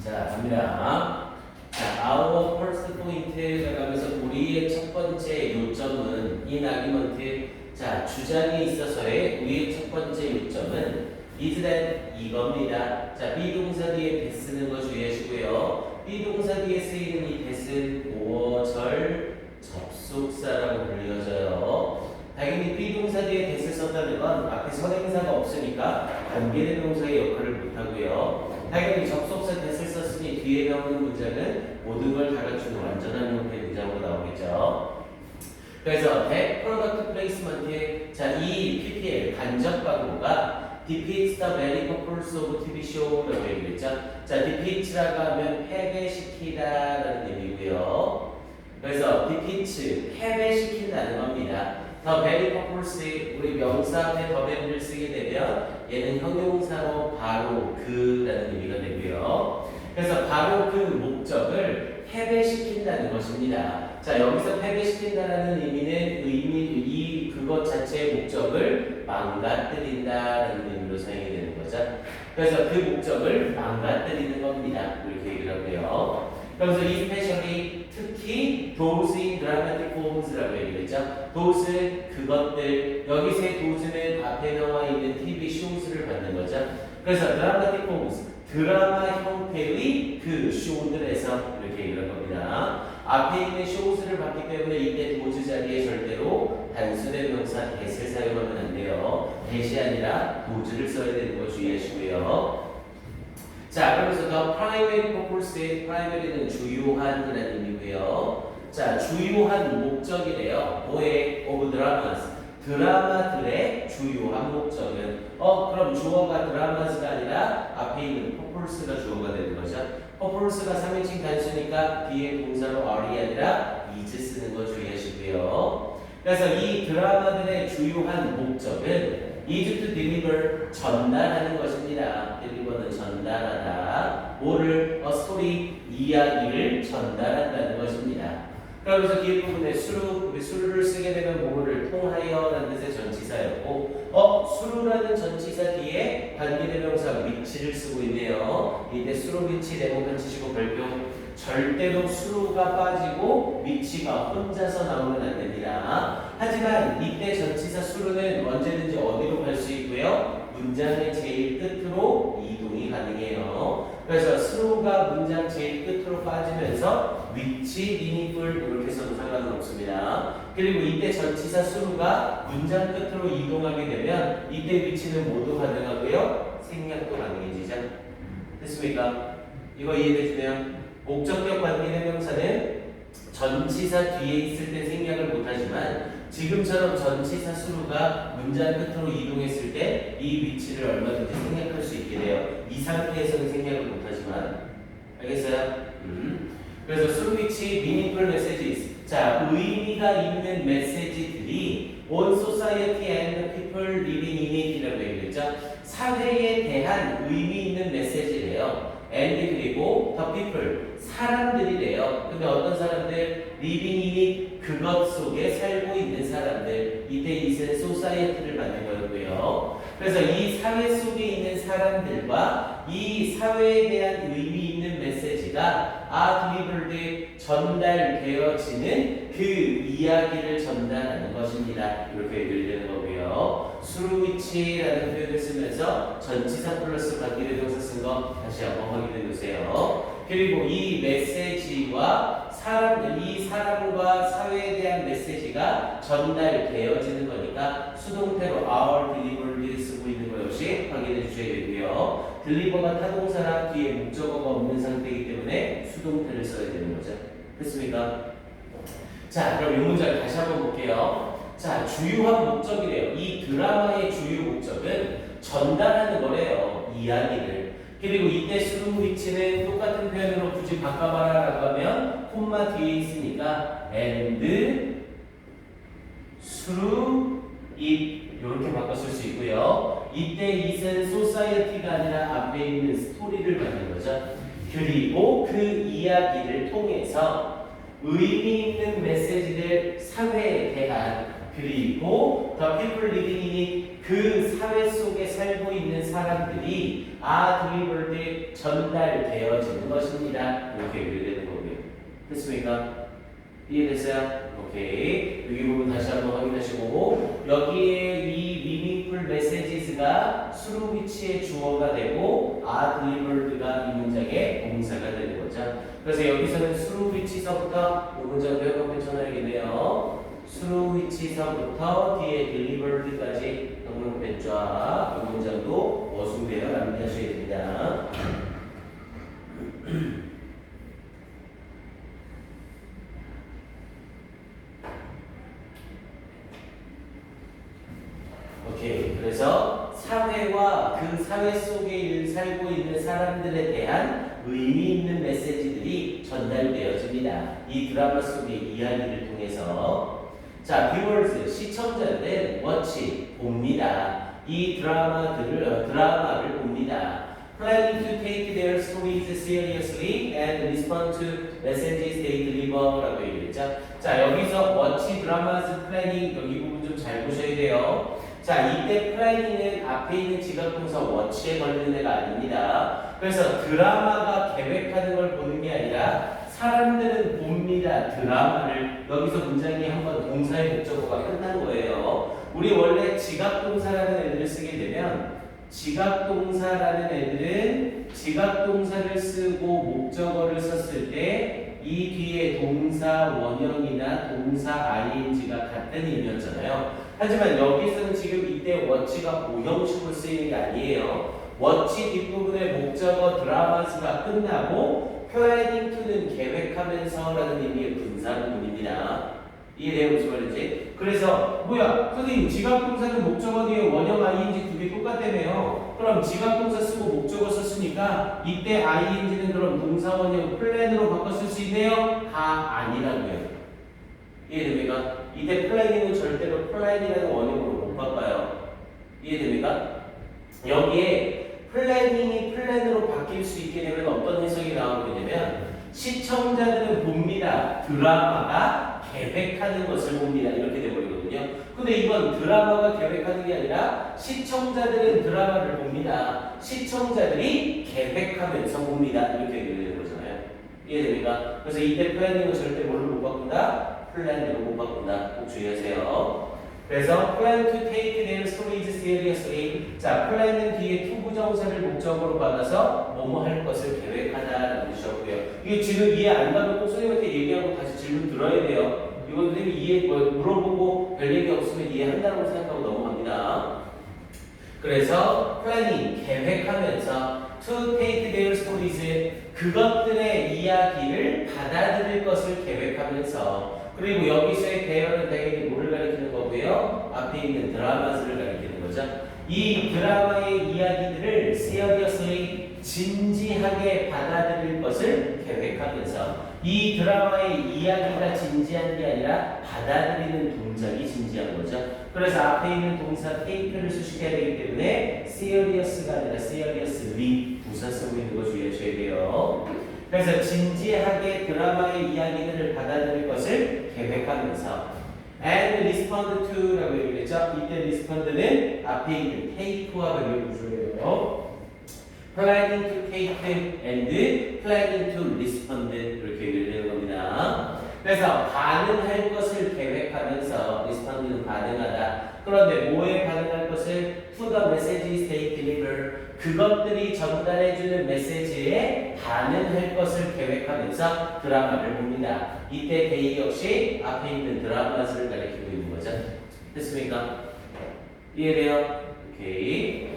자, 갑니다. 자, our first point 가면서 우리의 첫 번째 요점은 이 아규먼트 자, 주장에 있어서의 우리의 첫 번째 요점은 is that 이겁니다. 자, 비동사 뒤에 대 쓰는 거 주의하시고요. 비동사 뒤에 쓰이는 이 대는 보어절 접속사라고 불려져요. 당연히 비동사 뒤에 대를 썼다는 건 앞에 선행사가 없으니까 관계대명사의 역할을 못하고요. 당연히 접속사 대를 썼으니 뒤에 나오는 문장은 모든 걸 다 갖춘 완전한 형태의 문장으로 나오겠죠. 그래서 that product placement의 자, 이 PPL 간접 광고가 depicts the very purpose of TV show라고 얘기했죠. 자, depicts라고 하면 패배시키다라는 의미고요. 그래서 depicts 패배시킨다는 겁니다. the very purpose 우리 명사 앞에 the very를 쓰게 되면 얘는 형용사로 바로 그라는 의미가 되고요. 그래서 바로 그 목적을 패배시킨다는 것입니다. 자, 여기서 패배시킨다라는 의미는 그것 자체의 목적을 망가뜨린다라는 의미로 사용이 되는 거죠. 그래서 그 목적을 망가뜨리는 겁니다. 이렇게 얘기를 하고요. 그래서 especially 특히 those in dramatic forms라고 얘기를 했죠. those 그것들 여기서의 those는 앞에 나와 있는 TV shows를 받는 거죠. 그래서 dramatic forms 드라마 형태의 그 쇼들에서 이렇게 얘기를 겁니다. 앞에 있는 쇼스를 받기 때문에 이때 도즈 자리에 절대로 단순의 명사 that을 사용하면 안 돼요. that이 아니라 도즈를 써야 되는 거 주의하시고요. 자, 그러면서 the primary purpose, primary는 주요한이라는 의미고요. 자, 주요한 목적이래요. 뭐의? of dramas. 드라마들의 주요한 목적은 그럼 주어가 드라마스가 아니라 앞에 있는 purpose가 주어가 되는 거죠. purpose가 3인칭 단수니까 뒤에 동사로 are이 아니라 is 쓰는 거 주의하시고요. 그래서 이 드라마들의 주요한 목적은 is to deliver 전달하는 것입니다. deliver는 전달하다. 뭐를? story 이야기를 전달한다는 것입니다. 그러면서 뒤에 부분에 수루를 쓰게 되면 뭐를 통하여라는 뜻의 전치사였고 수루라는 전치사 뒤에 관계대명사 위치를 쓰고 있네요. 이때 수루 위치 네모칸 치시고 별표 절대로 수루가 빠지고 위치가 혼자서 나오면 안 됩니다. 하지만 이때 전치사 수루는 언제든지 어디로 갈 수 있고요. 문장의 제일 끝으로 이동이 가능해요. 그래서 수루가 문장 제일 끝으로 빠지면서 위치, meaningful 이렇게 써도 상관은 없습니다. 그리고 이때 전치사 수루가 문장 끝으로 이동하게 되면 이때 위치는 모두 가능하고요. 생략도 가능해지죠. 됐습니까? 이거 이해되시나요? 목적격 관계대명사는 전치사 뒤에 있을 때 생략을 못하지만 지금처럼 전치사 수루가 문장 끝으로 이동했을 때 이 위치를 얼마든지 생략할 수 있게 돼요. 이 상태에서는 생략을 못하지만 알겠어요? 그래서 수루 위치, meaningful messages 자, 의미가 있는 메시지들이 on society and people living in it이라고 얘기했죠. 사회에 대한 의미 있는 메시지래요. and 그리고 the people 사람들이래요. 근데 어떤 사람들? living in it 그것 속에 살고 있는 사람들 이때 이는 society를 받는 거였고요. 그래서 이 사회 속에 있는 사람들과 이 사회에 대한 의미 있는 메시지가 delivered 전달되어지는 그 이야기를 전달하는 것입니다. 이렇게 얘기를 되는 거고요. through which라는 표현을 쓰면서 전치사 플러스 관계대명사 쓴 거 다시 한번 확인해 주세요. 그리고 이 메시지와 이 사람과 사회에 대한 메시지가 전달되어지는 거니까 수동태로 our delivered를 쓰고 있는 거 역시 확인해 주셔야 되고요. deliver가 타동사랑 뒤에 목적어가 없는 상태이기 때문에 수동태를 써야 되는 거죠. 됐습니까? 자, 그럼 이 문장을 다시 한번 볼게요. 자, 주요한 목적이래요. 이 드라마의 주요 목적은 전달하는 거래요. 이야기를. 그리고 이때 수루 위치는 똑같은 표현으로 굳이 바꿔봐라라고 하면 콤마 뒤에 있으니까 and through it 이렇게 바꿨을 수 있고요. 이때 it은 society가 아니라 앞에 있는 스토리를 받는 거죠. 그리고 그 이야기를 통해서 의미 있는 메시지를 사회에 대한 그리고 the people living in it 그 사회 속에 살고 있는 사람들이 delivered 전달되어지는 것입니다. 이렇게 연결되는 거고요. 됐습니까? 이해됐어요? 오케이. 여기 부분 다시 한번 확인하시고 여기에 이 meaningful messages가 through which의 주어가 되고 delivered가 이 문장의 동사가 되는 거죠. 그래서 여기서는 through which서부터 이 문장도 해보면 괜찮아야겠네요. through which서부터 뒤에 delivered까지 형용변좌 이 문장도 어순되어 남기하셔야 됩니다. 오케이. 그래서 사회와 그 사회 속에 살고 있는 사람들에 대한 의미 있는 메시지들이 전달되어집니다. 이 드라마 속의 이야기를 통해서. 자, viewers, 시청자들은 watch, 봅니다. 이 드라마를 봅니다. Planning to take their stories seriously and respond to messages they deliver 라고 얘기했죠. 자, 여기서 watch dramas planning 여기 부분 좀 잘 보셔야 돼요. 자, 이때 플래닝은 앞에 있는 지각동사 watch에 걸리는 애가 아닙니다. 그래서 드라마가 계획하는 걸 보는 게 아니라 사람들은 봅니다. 드라마를. 여기서 문장이 한번 동사의 목적어가 끝난 거예요. 우리 원래 지각동사라는 애들을 쓰게 되면 지각동사라는 애들은 지각동사를 쓰고 목적어를 썼을 때 이 뒤에 동사 원형이나 동사 ing가 같은 의미였잖아요. 하지만 여기서는 지금 이때 watch가 오형식으로 쓰이는 게 아니에요. watch 뒷부분의 목적어 드라마스가 끝나고 planning to는 계획하면서 라는 의미의 분사 부분입니다. 이해돼요? 무슨 말인지? 그래서 뭐야 선생님 지각동사는 목적어 뒤에 원형 ing 두 개 똑같다며요. 그럼 지각동사 쓰고 목적어 썼으니까 이때 ing는 그럼 동사 원형 플랜으로 바꿔 쓸 수 있네요? 다 아니라고요. 이해됩니까? 이때 플랜닝은 절대로 플랜이라는 원형으로 못 바꿔요. 이해됩니까? 여기에 플래닝이 플랜으로 바뀔 수 있게 되면 어떤 해석이 나오게 되냐면 시청자들은 봅니다. 드라마가 계획하는 것을 봅니다. 이렇게 되버리거든요. 근데 이건 드라마가 계획하는 게 아니라 시청자들은 드라마를 봅니다. 시청자들이 계획하면서 봅니다. 이렇게 되는 거잖아요. 이해됩니까? 그래서 이때 플래닝은 절대 뭘로 못 바꾼다? 플랜으로 못 바꾼다. 꼭 주의하세요. 그래서 plan to take their stories seriously. 자, plan은 뒤에 to 부정사를 목적으로 받아서 뭐뭐 할 것을 계획하다라는 뜻이었고요. 이게 지금 이해 안 가면 꼭 선생님한테 얘기하고 다시 질문 들어야 돼요. 이거 선생님이 이해 물어보고 별 얘기 없으면 이해한다고 생각하고 넘어갑니다. 그래서 planning 계획하면서 to take their stories 그것들의 이야기를 받아들일 것을 계획하면서 그리고 여기서의 대열은 당연히 뭐를 가리키는 거고요? 앞에 있는 드라마스를 가리키는 거죠. 이 드라마의 이야기들을 seriously 진지하게 받아들일 것을 계획하면서 이 드라마의 이야기가 진지한 게 아니라 받아들이는 동작이 진지한 거죠. 그래서 앞에 있는 동사 take를 수식해야 되기 때문에 serious가 아니라 seriously 부사 쓰고 있는 거 주의하셔야 돼요. 그래서 진지하게 드라마의 이야기들을 받아들일 것을 계획하면서 and respond to라고 얘기했죠. 이때 respond는 앞에 있는 take와 연결구조예요. planning to take and planning to respond 이렇게 연결되는 겁니다. 그래서 반응할 것을 계획하면서 respond는 반응하다. 그런데 뭐에 반응할 것을 to the messages they deliver 그것들이 전달해주는 메시지에 반응할 것을 계획하면서 드라마를 봅니다. 이때 they 역시 앞에 있는 드라마스를 가리키고 있는 거죠. 됐습니까? 이해돼요? 오케이.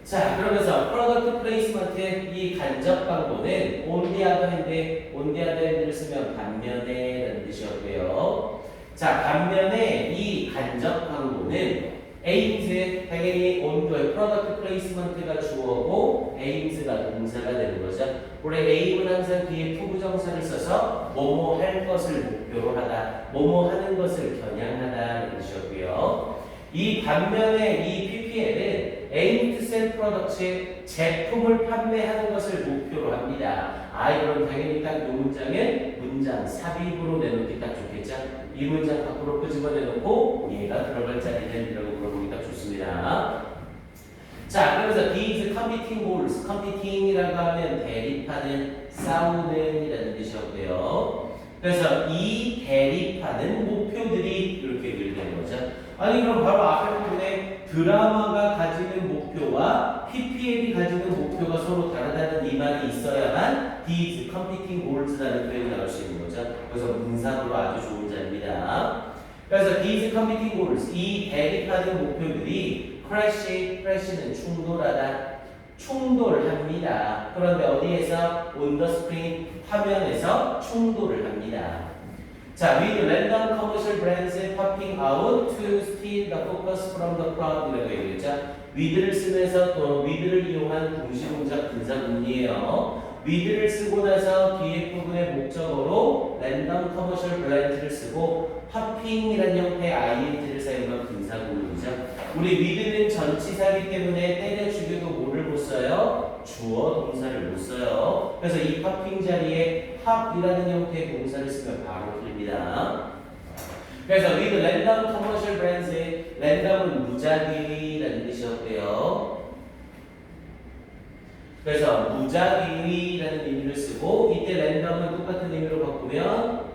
자, 그러면서 product placement 이 간접 광고는 on the other hand를 쓰면 반면에 라는 뜻이었고요. 자, 반면에 이 간접 광고는 aims 당연히 on the product placement가 주어고 aims가 동사가 되는 거죠. 원래 aim은 항상 뒤에 부부정사를 써서 뭐뭐 할 것을 목표로 하다, 뭐뭐 하는 것을 겨냥하다는 뜻이었고요. 이 반면에 이 PPL은 aim to sell products 제품을 판매하는 것을 목표로 합니다. 그럼 당연히 딱 이 문장은 문장 삽입으로 내놓기 딱 좋겠죠. 이 문장 밖으로 끄집어내놓고 얘가 들어갈 자리는 이라고 물어보기 딱 좋습니다. 좋습니다. 자, 그래서 these competing goals, competing이라고 하면 대립하는, 싸우는 이라는 뜻이었고요. 그래서 이 대립하는 목표들이 이렇게 연결되는 거죠. 아니 그럼 바로 앞에 부분에 드라마가 가지는 목표와 PPL이 가지는 목표가 서로 다르다는 이 말이 있어야만 these competing goals라는 표현이 나올 수 있는 거죠. 그래서 문사부로 아주 좋은 자입니다. 그래서 these competing goals, 이 대립하는 목표들이 crash는 충돌하다, 충돌합니다. 그런데 어디에서? on the screen, 화면에서 충돌을 합니다. 자, with random commercial brands popping out to steal the focus from the crowd 이라고 얘기했죠. with를 쓰면서 또 with를 이용한 동시동작 분사구문이에요. with를 쓰고 나서 뒤에 부분의 목적어로 random commercial brands를 쓰고 popping이라는 형태의 ing를 사용한 분사구문이죠. 우리 with는 전치사이기 때문에 때려 죽여도 뭐를 못 써요? 주어 동사를 못 써요. 그래서 이 popping 자리에 pop이라는 형태의 동사를 쓰면 바로 풀립니다. 그래서 with random commercial brands, random은 무작위라는 뜻이었고요. 그래서 무작위라는 의미를 쓰고 이때 random은 똑같은 의미로 바꾸면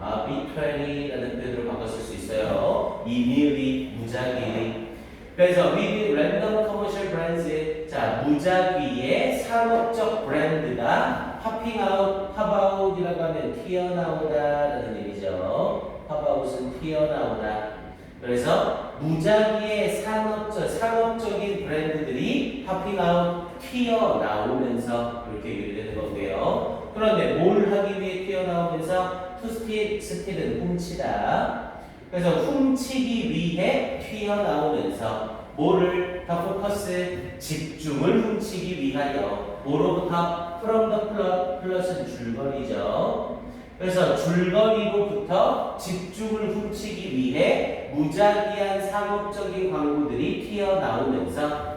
arbitrary라는 표현으로 바꿨을 수 있어요. 임의의, 무작위. 그래서 with random commercial brands, 자 무작위의 상업적 브랜드가 popping out, pop out이라고 하면 튀어나오다라는 의미죠. pop out은 튀어나오다. 그래서 무작위의 상업적인 브랜드들이 popping out, 튀어나오면서 이렇게 유래되는 거고요. 그런데 뭘 하기 위해 튀어나오면서 to steal은 훔치다. 그래서 훔치기 위해 튀어나오면서 뭐를 더 포커스 집중을 훔치기 위하여 뭐로부터 from the 플러스는 줄거리죠. 그래서 줄거리로부터 집중을 훔치기 위해 무작위한 상업적인 광고들이 튀어나오면서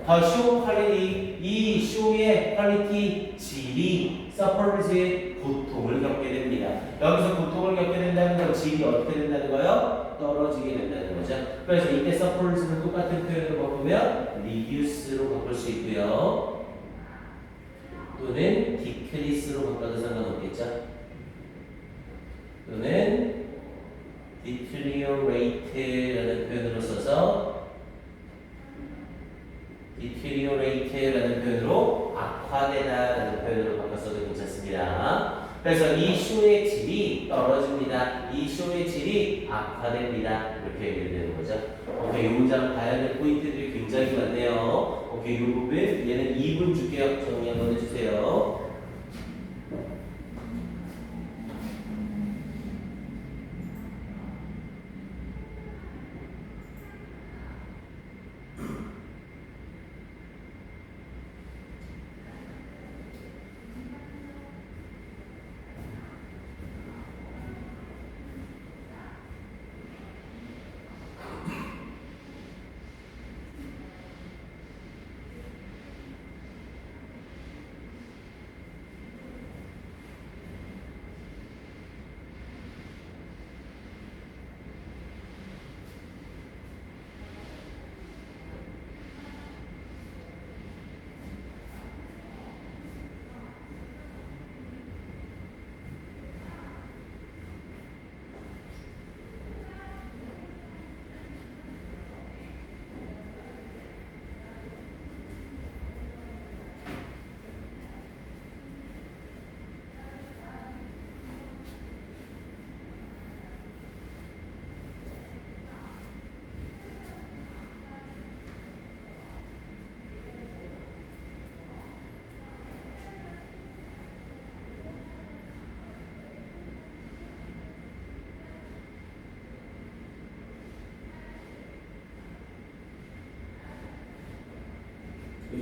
더 쇼 퀄리티, 이 쇼의 퀄리티, 질이 서퍼즈 고통을 겪게 됩니다. 여기서 고통을 겪게 된다는 건 질이 어떻게 된다는 거예요? 떨어지게 된다는 거죠. 그래서 이때 서퍼즈는 똑같은 표현으로 바꾸면 reduce로 바꿀 수 있고요. 또는 decrease로 바꿔도 상관없겠죠. 또는 deteriorate라는 표현으로 써서 deteriorate라는 표현으로 악화되다라는 표현으로 바꿔서도 괜찮습니다. 그래서 이 쇼의 질이 떨어집니다. 이 쇼의 질이 악화됩니다. 이렇게 얘기되는 거죠. 오케이, 이 문장 봐야 될 포인트들이 굉장히 많네요. 오케이, 이 부분 얘는 2분 줄게요. 정리 한번 해주세요.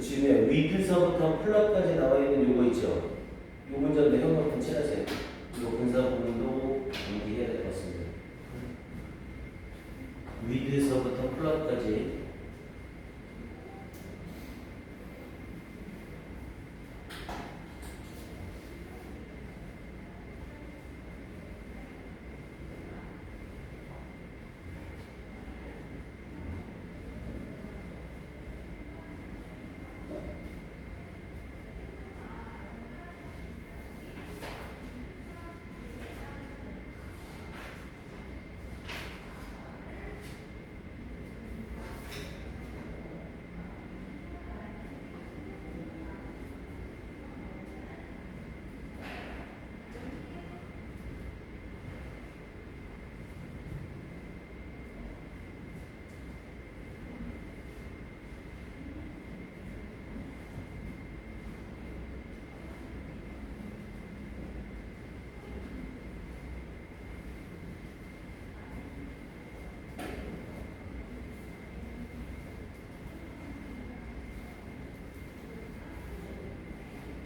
지금 with서부터 플러까지 나와 있는 요거 있죠. 요 문제인데 형만 칠하세요. 요 분사 부분도 연기해야 될 것 같습니다. with서부터 플러까지.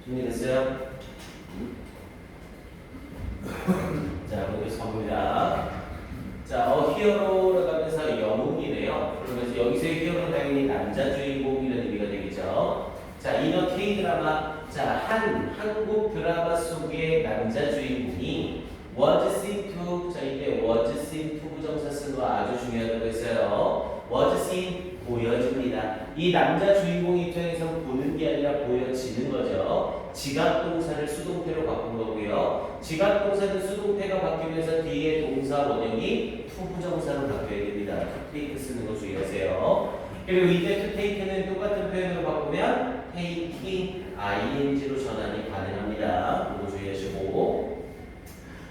준비됐어요? 자, 먼저 가봅니다. 자, 히어로라고 하면서 영웅이네요. 그러면서 여기서의 히어로는 당연히 남자 주인공이라는 의미가 되겠죠. 자, 이너 K 드라마. 자, 한국 드라마 속의 남자 주인공이 was seen to. 자, 이때 was seen to 부정사 쓰는 거 아주 중요하다고 했어요. was seen 보여집니다. 이 남자 주인공 입장에서 보는 게 아니라 보여지는 거죠. 지각 동사를 수동태로 바꾼 거고요. 지각 동사는 수동태가 바뀌면서 뒤에 동사 원형이 to 부정사로 바뀌어야 됩니다. to take 쓰는 거 주의하세요. 그리고 이때 to take는 똑같은 표현으로 바꾸면 taking ing로 전환이 가능합니다. 이거 주의하시고.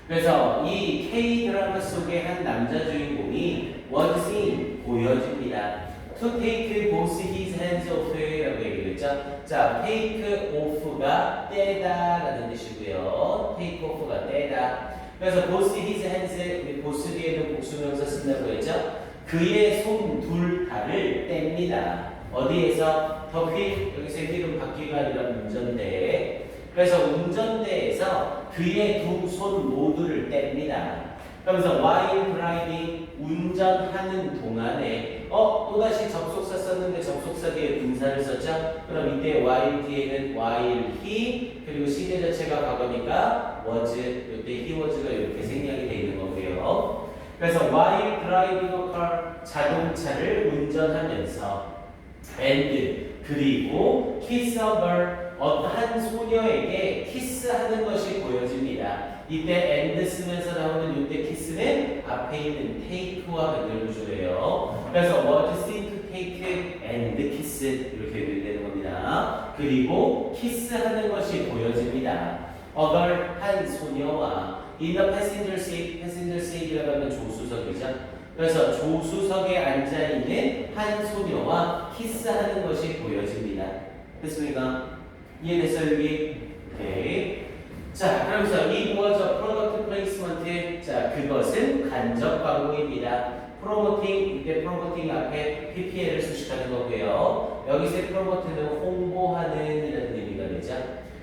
그래서 이 K 드라마 속의 한 남자 주인공이 was seen 보여집니다. To take both his hands off라고 얘기했죠. 자, take off가 떼다라는 뜻이고요. take off가 떼다. 그래서 both his hands, both 뒤에는 복수명사 쓴다고 했죠. 그의 손 둘 다를 뗍니다. 어디에서? 더 휠, 여기서 휠은 바퀴가 아니라 운전대. 그래서 운전대에서 그의 두 손 모두를 뗍니다. 그러면서 while driving, 운전하는 동안에 또다시 접속사 썼는데 접속사 뒤에 분사를 썼죠? 그럼 이때 while 뒤에는 while he, 그리고 시제 자체가 과거니까 was, 이때 he was가 이렇게 생략이 되어 있는 거고요. 그래서 while driving a car, 자동차를 운전하면서 and, 그리고 kiss a girl, 한 소녀에게 키스하는 것이 보여집니다. 이때 and 쓰면서 나오는 이때 키스는 앞에 있는 take와 연결구조예요. 그래서 was seen to take and kiss 이렇게 연결되는 겁니다. 그리고 키스하는 것이 보여집니다. a girl, 한 소녀와 in the passenger seat, passenger seat이라고 하면 조수석이죠. 그래서 조수석에 앉아있는 한 소녀와 키스하는 것이 보여집니다. 됐습니까? 이해됐어요, 여기? 오케이. 자, 그러면서 it was a product placement. 자, 그것은 간접 광고입니다. promoting, 이때 promoting 앞에 PPL을 수식하는 거고요. 여기서 promote는 홍보하는 이라는 의미가 되죠.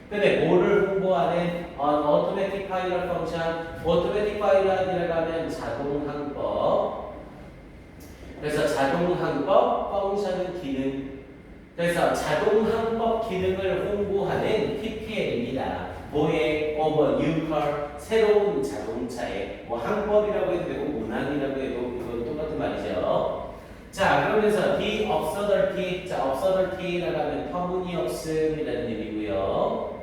근데 뭐를 홍보하는 automatic pilot function, automatic pilot이라고 하면 자동항법. 그래서 자동항법, 펑션은 기능. 그래서 자동항법 기능을 홍보하는 PPL입니다. 뭐에? new car, 새로운 자동차에. 뭐 항법이라고 해도 되고 문항이라고 해도 그건 똑같은 말이죠. 자, 그러면서 the absurdity, 자, absurdity라고 하면 터무니없음이라는 의미고요.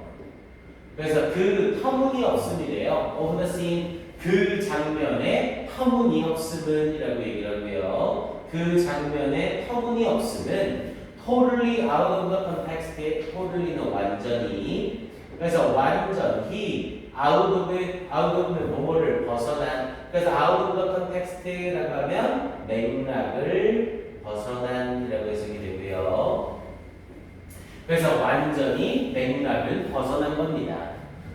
그래서 그 터무니없음이래요. of the scene, 그 장면의 터무니없음은 이라고 얘기를 하고요. 그 장면의 터무니없음은 totally out of the context, totally는 완전히. 그래서 완전히 out of는 뭐뭐를 벗어난. 그래서 out of the context라고 하면 맥락을 벗어난이라고 해석이 되고요. 그래서 완전히 맥락을 벗어난 겁니다.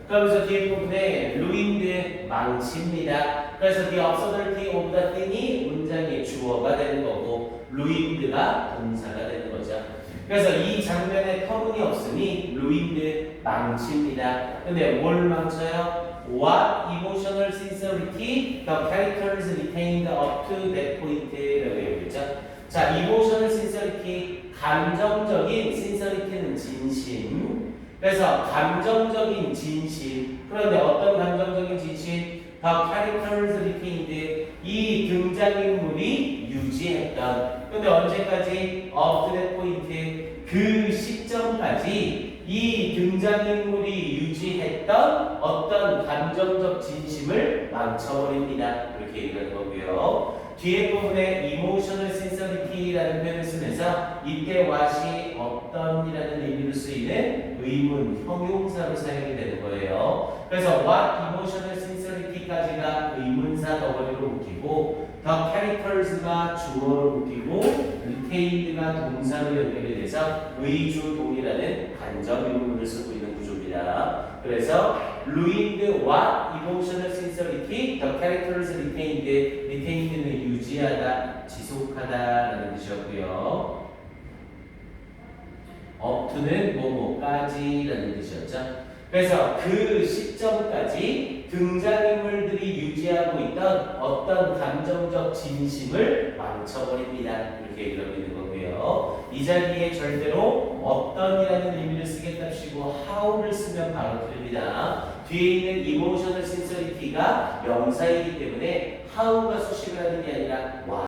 그러면서 뒤에 부분에 ruined, 망칩니다. 그래서 the absurdity of the thing이 문장의 주어가 되는 거고 ruined가 동사가 되는 거죠. 그래서 이 장면의 터무니없음이 ruined, 망칩니다. 근데 뭘 망쳐요? What emotional sincerity the characters retained up to that point라고 얘기했죠. 자, emotional sincerity, 감정적인 sincerity는 진심. 그래서 감정적인 진심. 그런데 어떤 감정적인 진심? The characters retained, 이 등장인물이 유지했던. 근데 언제까지? Up to that point, 그 시점까지 이 등장인물이 유지했던 어떤 감정적 진심을 망쳐버립니다. 이렇게 얘기하는 거고요. 뒤에 부분에 emotional sincerity라는 표현을 쓰면서 이때 what이 어떤이라는 의미로 쓰이는 의문, 형용사로 사용이 되는 거예요. 그래서 what emotional sincerity까지가 의문사 덩어리로 묶이고 the characters가 주어로 묶이고 retained가 동사로 연결이 돼서 의주동이라는 간접 의문문을 쓰고 있는 구조입니다. 그래서 ruined what emotional sincerity, the characters retained, retained는 유지하다, 지속하다라는 뜻이었고요. up to는 뭐뭐까지라는 뜻이었죠. 그래서 그 시점까지 등장인물들이 유지하고 있던 어떤 감정적 진심을 망쳐버립니다. 이렇게 얘기를 하고 있는 거고요. 이 자리에 절대로 어떤이라는 의미를 쓰겠답시고 how를 쓰면 바로 틀립니다. 뒤에 있는 emotional sincerity가 명사이기 때문에 how가 수식을 하는 게 아니라